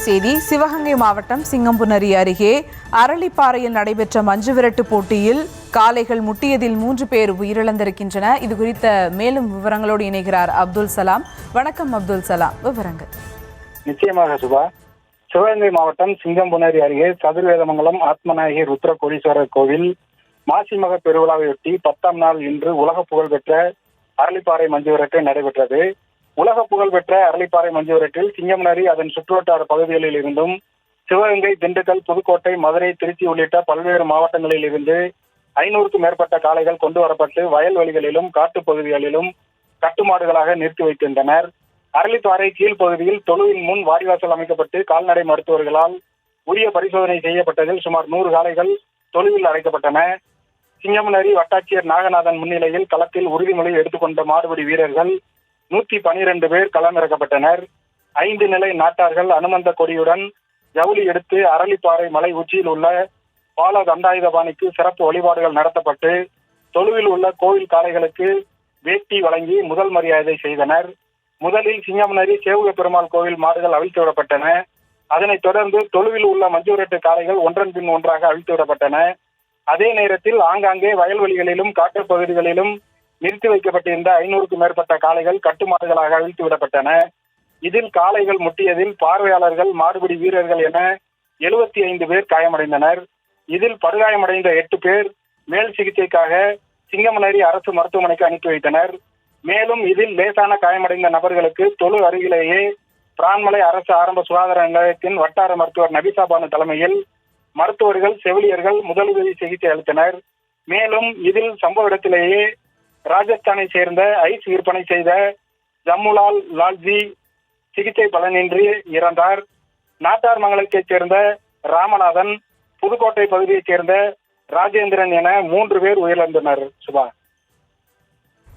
செய்தி. சிவகங்கை மாவட்டம் சிங்கம்புணரி அருகே அரளிப்பாறையில் நடைபெற்ற மஞ்சுவிரட்டு போட்டியில் காளைகள் முட்டியதில் 3 பேர் உயிரிழந்திருக்கின்றன. இது குறித்த மேலும் விவரங்களோடு இணைகிறார் அப்துல் சலாம். வணக்கம் அப்துல் சலாம், விவரங்கள். நிச்சயமாக சுபா. சிவகங்கை மாவட்டம் சிங்கம்புணரி அருகே சதுர்வேதமங்கலம் ஆத்மநாயகி ருத்ர கோடீஸ்வரர் கோவில் மாசிமக பெருவிழாவையொட்டி 10ஆம் நாள் இன்று உலக புகழ்பெற்ற அரளிப்பாறை மஞ்சுவிரட்டு நடைபெற்றது. உலக புகழ்பெற்ற அரளிப்பாறை மஞ்சுவிரட்டில் சிங்கம்புணரி அதன் சுற்றுவட்டார பகுதிகளில் இருந்தும் சிவகங்கை, திண்டுக்கல், புதுக்கோட்டை, மதுரை, திருச்சி உள்ளிட்ட பல்வேறு மாவட்டங்களில் இருந்து 500க்கும் மேற்பட்ட காளைகள் கொண்டு வரப்பட்டு வயல்வெளிகளிலும் காட்டுப் பகுதிகளிலும் கட்டுமாடுகளாக நிறுத்தி வைக்கின்றனர். அரளிப்பாறை கீழ்ப்பகுதியில் தொழுவின் முன் வாடிவாசல் அமைக்கப்பட்டு கால்நடை மருத்துவர்களால் உரிய பரிசோதனை செய்யப்பட்டதில் சுமார் 100 காளைகள் தொழுவில் அடைக்கப்பட்டன. சிங்கம்புணரி வட்டாட்சியர் நாகநாதன் முன்னிலையில் களத்தில் உறுதிமொழி எடுத்துக்கொண்ட மாடுபிடி வீரர்கள் 112 பேர் களமிறக்கப்பட்டனர். 5 நிலை நாட்டார்கள் அனுமந்த கொடியுடன் ஜவுளி எடுத்து அரளிப்பாறை மலை உச்சியில் உள்ள பால தண்டாயுதபாணிக்கு சிறப்பு வழிபாடுகள் நடத்தப்பட்டு தொழுவில் உள்ள கோவில் காளைகளுக்கு வேட்டி வழங்கி முதல் மரியாதை செய்தனர். முதலில் சிங்கம்புணரி சேவுக பெருமாள் கோவில் மாடுகள் அவிழ்த்து விடப்பட்டன. அதனைத் தொடர்ந்து தொழுவில் உள்ள மஞ்சுவிரட்டு காளைகள் ஒன்றன் பின் ஒன்றாக அவிழ்த்து விடப்பட்டன. அதே நேரத்தில் ஆங்காங்கே வயல்வெளிகளிலும் காட்டுப் பகுதிகளிலும் நிறுத்தி வைக்கப்பட்டிருந்த 500க்கும் மேற்பட்ட காளைகள் கட்டுமாடுகளாக அவிழ்த்து விடப்பட்டன. இதில் காளைகள் முட்டியதில் பார்வையாளர்கள், மாடுபிடி வீரர்கள் என 75 பேர் காயமடைந்தனர். இதில் படுகாயமடைந்த 8 பேர் மேல் சிகிச்சைக்காக சிங்கம்புணரி அரசு மருத்துவமனைக்கு அனுப்பி வைத்தனர். மேலும் இதில் லேசான காயமடைந்த நபர்களுக்கு தொழு அருகிலேயே பிரான்மலை அரசு ஆரம்ப சுகாதார நிலையத்தின் வட்டார மருத்துவர் நபிசா பானு தலைமையில் மருத்துவர்கள், செவிலியர்கள் முதலுதவி சிகிச்சை அளித்தனர். மேலும் இதில் சம்பவ இடத்திலேயே ராஜஸ்தானை சேர்ந்த ஐஸ் விற்பனை செய்த ஜம்முலால் லால்ஜி சிகிச்சை பலனின்றி இறந்தார். நாட்டார் மங்கலத்தைச் சேர்ந்த ராமநாதன், புதுக்கோட்டை பகுதியைச் சேர்ந்த ராஜேந்திரன் என 3 பேர் உயிரிழந்தனர். சுபா.